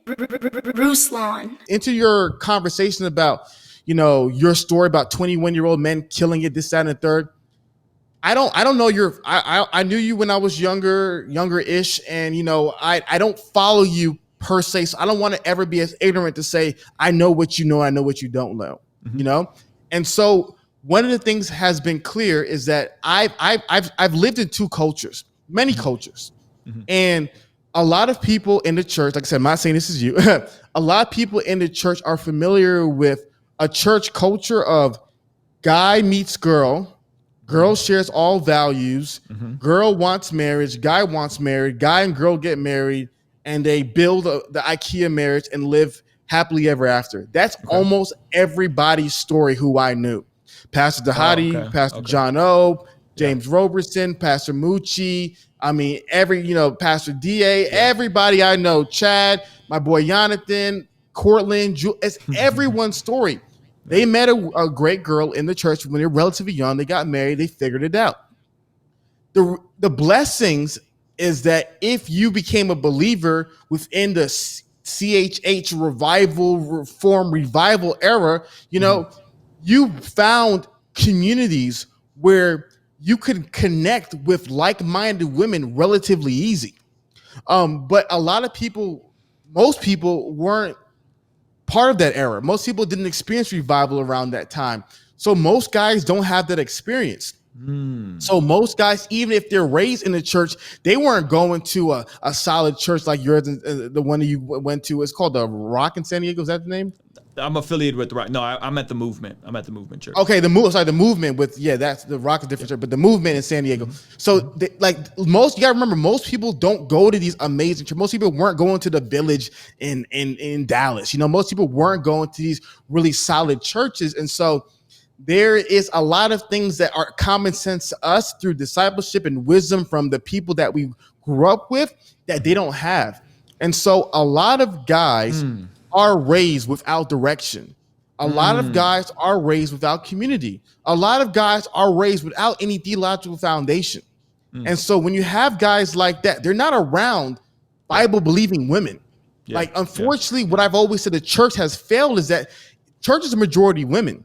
Ruslan. Into your conversation about, your story about 21-year-old men killing it, this, that, and the third. I don't know I knew you when I was younger-ish, and I don't follow you per se, so I don't want to ever be as ignorant to say I know what you know, I know what you don't know. And so one of the things has been clear is that I've lived in two cultures, many cultures, and a lot of people in the church, like I said, I'm not saying this is you. A lot of people in the church are familiar with a church culture of guy meets girl, girl shares all values, girl wants marriage, guy wants married, guy and girl get married, and they build the IKEA marriage and live happily ever after. That's almost everybody's story who I knew. Pastor Dahadi, Pastor John O, James Roberson, Pastor Mucci. I mean, Pastor D.A., everybody I know, Chad, my boy Jonathan, Cortland, it's everyone's story. They met a great girl in the church when they were relatively young. They got married. They figured it out. The blessings is that if you became a believer within the CHH revival era, you found communities where you could connect with like-minded women relatively easy. But a lot of people, most people weren't part of that era. Most people didn't experience revival around that time. So most guys don't have that experience. So most guys, even if they're raised in the church, they weren't going to a solid church like yours, the one that you went to. It's called the Rock in San Diego. Is that the name? I'm affiliated with the Rock. No, I'm at the Movement. I'm at the Movement Church. Okay, the Movement that's the Rock is different church, but the Movement in San Diego. So you gotta remember, most people don't go to these amazing churches. Most people weren't going to the Village in Dallas. Most people weren't going to these really solid churches, and so there is a lot of things that are common sense to us through discipleship and wisdom from the people that we grew up with that they don't have. And so a lot of guys are raised without direction. A lot of guys are raised without community. A lot of guys are raised without any theological foundation. And so when you have guys like that, they're not around Bible-believing women. Unfortunately, what I've always said the church has failed is that church is a majority women.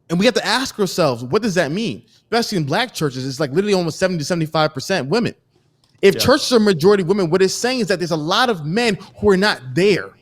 And we have to ask ourselves, what does that mean? Especially in black churches, it's like literally almost 70 to 75% women. If churches are majority women, what it's saying is that there's a lot of men who are not there,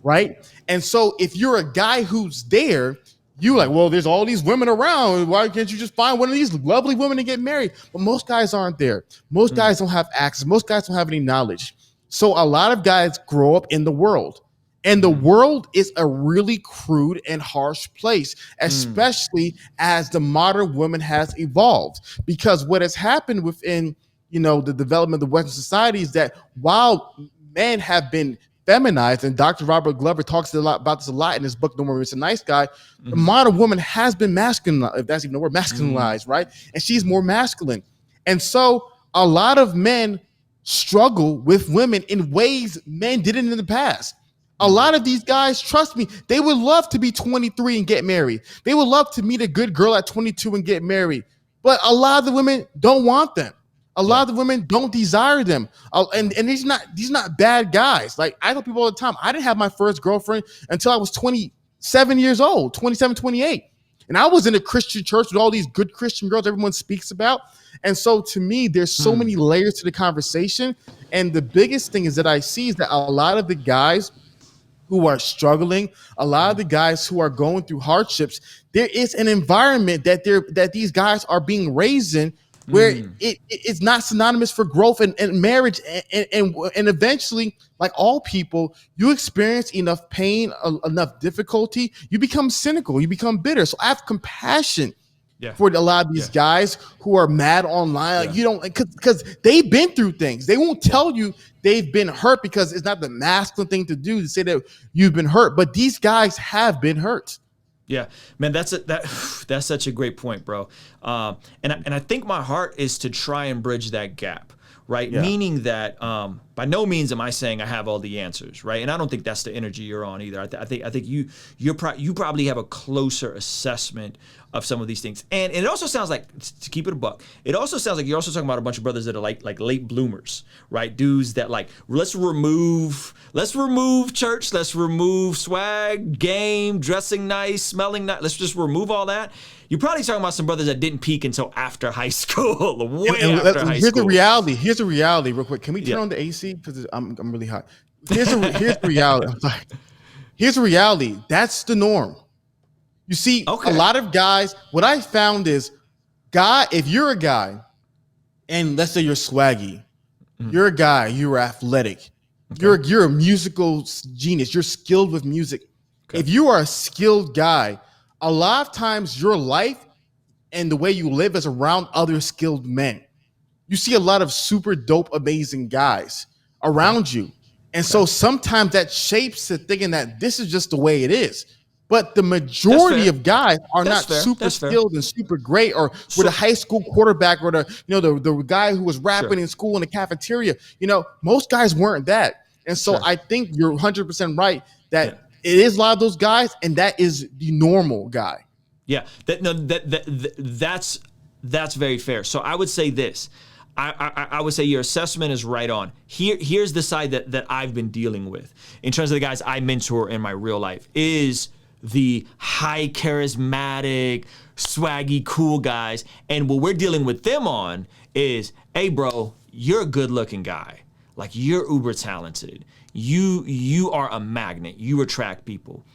right? And so if you're a guy who's there, you're like, well, there's all these women around. Why can't you just find one of these lovely women and get married? But most guys aren't there. Most guys don't have access. Most guys don't have any knowledge. So a lot of guys grow up in the world. And the world is a really crude and harsh place, especially as the modern woman has evolved. Because what has happened within, the development of the Western society is that while men have been feminized, and Dr. Robert Glover talks about this a lot in his book, No More Mr. Nice Guy, the modern woman has been masculinized, if that's even the word, masculinized, right? And she's more masculine. And so a lot of men struggle with women in ways men didn't in the past. A lot of these guys, trust me, they would love to be 23 and get married. They would love to meet a good girl at 22 and get married. But a lot of the women don't want them. A lot of the women don't desire them. And these are not bad guys. Like I tell people all the time, I didn't have my first girlfriend until I was 27 years old, 27, 28. And I was in a Christian church with all these good Christian girls everyone speaks about. And so to me, there's so many layers to the conversation. And the biggest thing is that I see is that a lot of the guys who are struggling, a lot of the guys who are going through hardships, there is an environment that these guys are being raised in where it's not synonymous for growth and marriage. And eventually, like all people, you experience enough pain, enough difficulty, you become cynical, you become bitter. So I have compassion for a lot of these guys who are mad online. Like you don't, because they've been through things. They won't tell you they've been hurt because it's not the masculine thing to do to say that you've been hurt. But these guys have been hurt. Yeah, man, that's such a great point, bro. And I think my heart is to try and bridge that gap, right? Yeah. Meaning that by no means am I saying I have all the answers, right? And I don't think that's the energy you're on either. I think you probably have a closer assessment of some of these things. And it also sounds like, to keep it a buck, it also sounds like you're also talking about a bunch of brothers that are like late bloomers, right? Dudes that like, let's remove church, let's remove swag, game, dressing nice, smelling nice. Let's just remove all that. You're probably talking about some brothers that didn't peak until after high school, after high here's school. Here's the reality, real quick. Can we turn on the AC because I'm really hot? Here's the reality. I'm sorry. Here's the reality. That's the norm. You see, a lot of guys. What I found is, if you're a guy, and let's say you're swaggy, you're a guy, you're athletic, you're a musical genius, you're skilled with music. If you are a skilled guy, a lot of times your life and the way you live is around other skilled men. You see a lot of super dope, amazing guys around you. And so sometimes that shapes to thinking that this is just the way it is. But the majority of guys are not super skilled and super great, or with a high school quarterback, or the guy who was rapping in school in the cafeteria. Most guys weren't that. And so I think you're 100% right that it is a lot of those guys, and that is the normal guy. Yeah, that's very fair. So I would say this. I would say your assessment is right on. Here's the side that I've been dealing with in terms of the guys I mentor in my real life is the high charismatic, swaggy, cool guys. And what we're dealing with them on is, hey, bro, you're a good looking guy. Like, you're uber talented. You are a magnet. You attract people.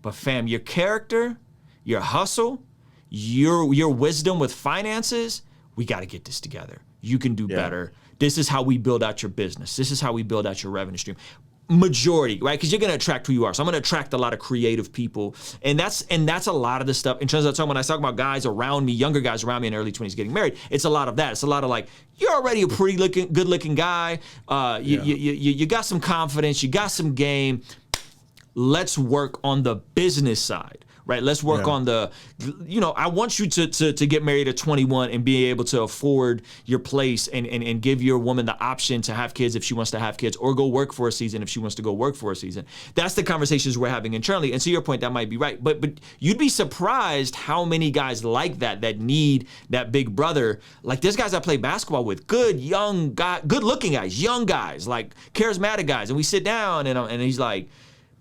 But fam, your character, your hustle, your wisdom with finances, we got to get this together. You can do better. This is how we build out your business. This is how we build out your revenue stream. Majority, right? Because you're going to attract who you are. So I'm going to attract a lot of creative people. And that's a lot of the stuff. In terms of when I talk about guys around me, younger guys around me in their early 20s getting married, it's a lot of that. It's a lot of like, you're already a pretty good looking guy. You got some confidence. You got some game. Let's work on the business side. Right, let's work on the, I want you to get married at 21 and be able to afford your place and give your woman the option to have kids if she wants to have kids, or go work for a season if she wants to go work for a season. That's the conversations we're having internally. And to your point, that might be right. But you'd be surprised how many guys like that need that big brother. Like, there's guys I play basketball with, good young guy, good looking guys, young guys, like charismatic guys. And we sit down and he's like,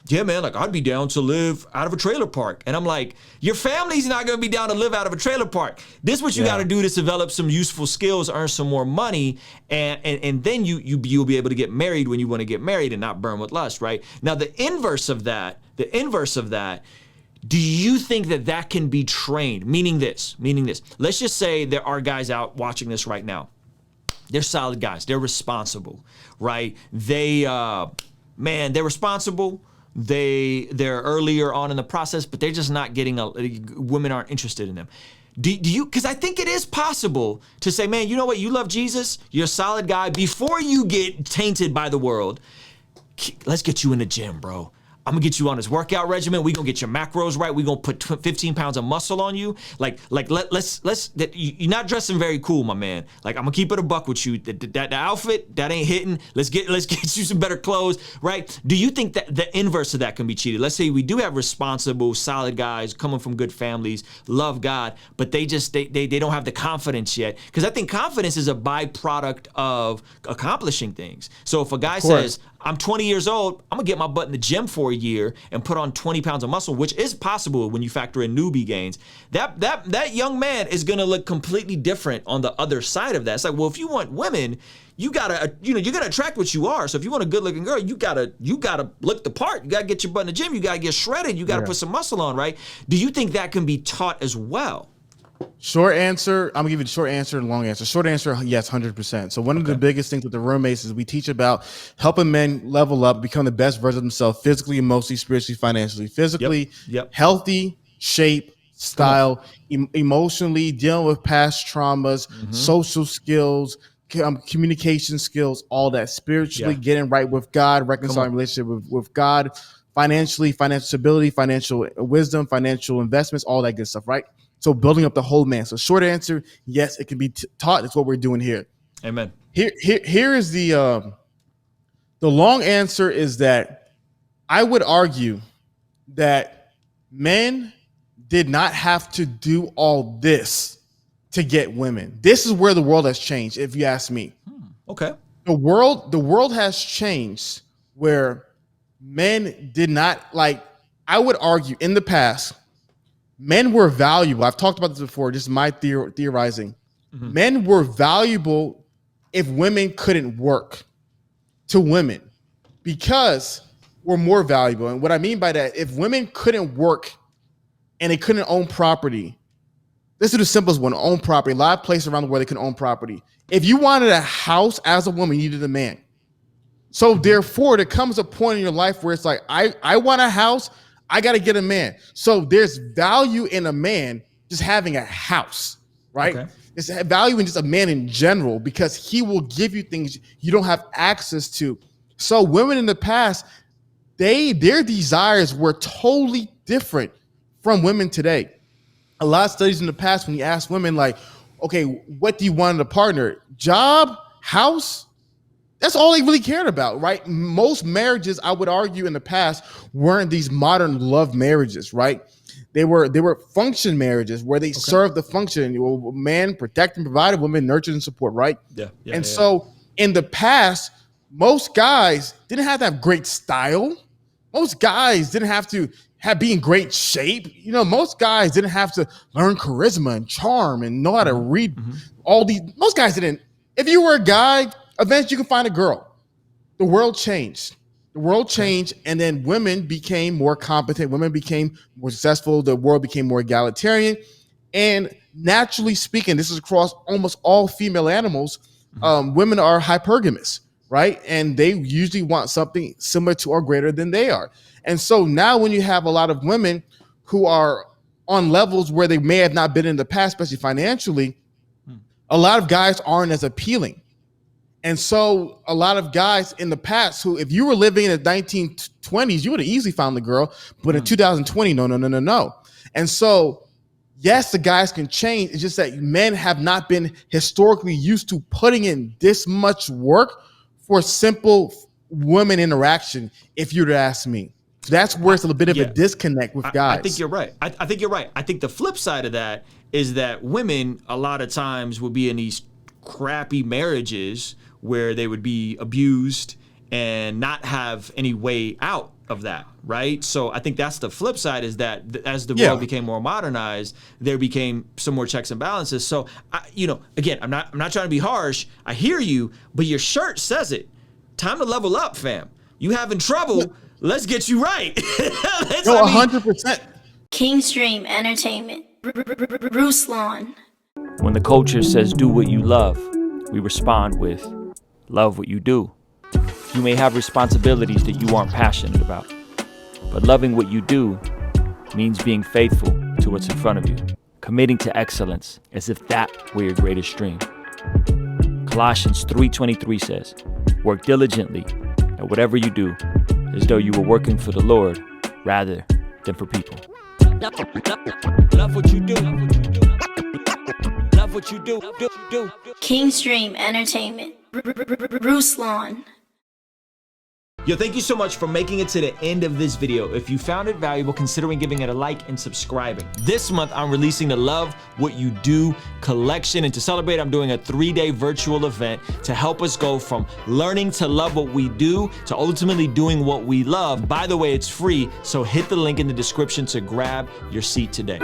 yeah, man, like, I'd be down to live out of a trailer park. And I'm like, your family's not going to be down to live out of a trailer park. This is what you got to do to develop some useful skills, earn some more money, and then you'll be able to get married when you want to get married and not burn with lust, right? Now, the inverse of that, do you think that can be trained? Meaning this, let's just say there are guys out watching this right now. They're solid guys. They're responsible, right? They're responsible. They're earlier on in the process, but they're just not getting women aren't interested in them. Do you? Because I think it is possible to say, man, you know what? You love Jesus. You're a solid guy. Before you get tainted by the world, let's get you in the gym, bro. I'm gonna get you on this workout regimen. We gonna get your macros right. We gonna put 15 pounds of muscle on you. Let's. You're not dressing very cool, my man. Like, I'm gonna keep it a buck with you. The outfit that ain't hitting. Let's get you some better clothes, right? Do you think that the inverse of that can be cheated? Let's say we do have responsible, solid guys coming from good families, love God, but they don't have the confidence yet. Because I think confidence is a byproduct of accomplishing things. So if a guy says, I'm 20 years old, I'm gonna get my butt in the gym for a year and put on 20 pounds of muscle, which is possible when you factor in newbie gains. That young man is gonna look completely different on the other side of that. It's like, well, if you want women, you gotta, you're gonna attract what you are. So if you want a good looking girl, you gotta look the part. You gotta get your butt in the gym. You gotta get shredded. You gotta put some muscle on, right? Do you think that can be taught as well? Short answer, I'm gonna give you the short answer and long answer. Short answer, yes, 100%. So one of the biggest things with the roommates is we teach about helping men level up, become the best version of themselves, physically, emotionally, spiritually, financially. Physically, healthy, shape, style, emotionally, dealing with past traumas, social skills, communication skills, all that. Spiritually, getting right with God, reconciling relationship with God, financially, financial stability, financial wisdom, financial investments, all that good stuff, right? So building up the whole man. So short answer, yes, it can be taught. That's what we're doing here. Amen. Here is the long answer is that I would argue that men did not have to do all this to get women. This is where the world has changed, if you ask me. Okay. The world has changed where men did not, like, I would argue in the past, men were valuable. I've talked about this before, just my theorizing. Men were valuable if women couldn't work to women because we're more valuable. And what I mean by that, if women couldn't work and they couldn't own property, this is the simplest one, own property. A lot of places around the world they can own property. If you wanted a house as a woman, you needed a man. So therefore, there comes a point in your life where it's like, I want a house, I got to get a man. So there's value in a man just having a house, right? Okay. There's value in just a man in general because he will give you things you don't have access to. So women in the past, their desires were totally different from women today. A lot of studies in the past, when you ask women like, okay, what do you want in a partner? Job, house? That's all they really cared about, right? Most marriages, I would argue in the past, weren't these modern love marriages, right? They were function marriages where they served the function. Man protect and provide, women nurture and support, right? Yeah. So in the past, most guys didn't have to have great style. Most guys didn't have to be in great shape. You know, most guys didn't have to learn charisma and charm and know how to read all these. Most guys didn't. If you were a guy, eventually you could find a girl. The world changed. The world changed, and then women became more competent. Women became more successful. The world became more egalitarian. And naturally speaking, this is across almost all female animals, women are hypergamous, right? And they usually want something similar to or greater than they are. And so now when you have a lot of women who are on levels where they may have not been in the past, especially financially, a lot of guys aren't as appealing. And so a lot of guys in the past who, if you were living in the 1920s, you would have easily found the girl, but in 2020, no. And so, yes, the guys can change. It's just that men have not been historically used to putting in this much work for simple women interaction, if you were to ask me. That's where it's a little bit of a disconnect with guys. I think you're right. I think you're right. I think the flip side of that is that women a lot of times will be in these crappy marriages where they would be abused and not have any way out of that, right? So I think that's the flip side, is that as the world became more modernized, there became some more checks and balances. So, again, I'm not trying to be harsh. I hear you, but your shirt says it. Time to level up, fam. You having trouble? Let's get you right. 100%. Kingstream Entertainment. Ruslan. When the culture says do what you love, we respond with love what you do. You may have responsibilities that you aren't passionate about, but loving what you do means being faithful to what's in front of you, committing to excellence as if that were your greatest dream. Colossians 3:23 says, work diligently at whatever you do, as though you were working for the Lord rather than for people. Love what you do. Love what you do. Kingstream Entertainment. Ruslan. Yo, thank you so much for making it to the end of this video. If you found it valuable, considering giving it a like and subscribing. This month, I'm releasing the Love What You Do collection. And to celebrate, I'm doing a 3-day virtual event to help us go from learning to love what we do to ultimately doing what we love. By the way, it's free, so hit the link in the description to grab your seat today.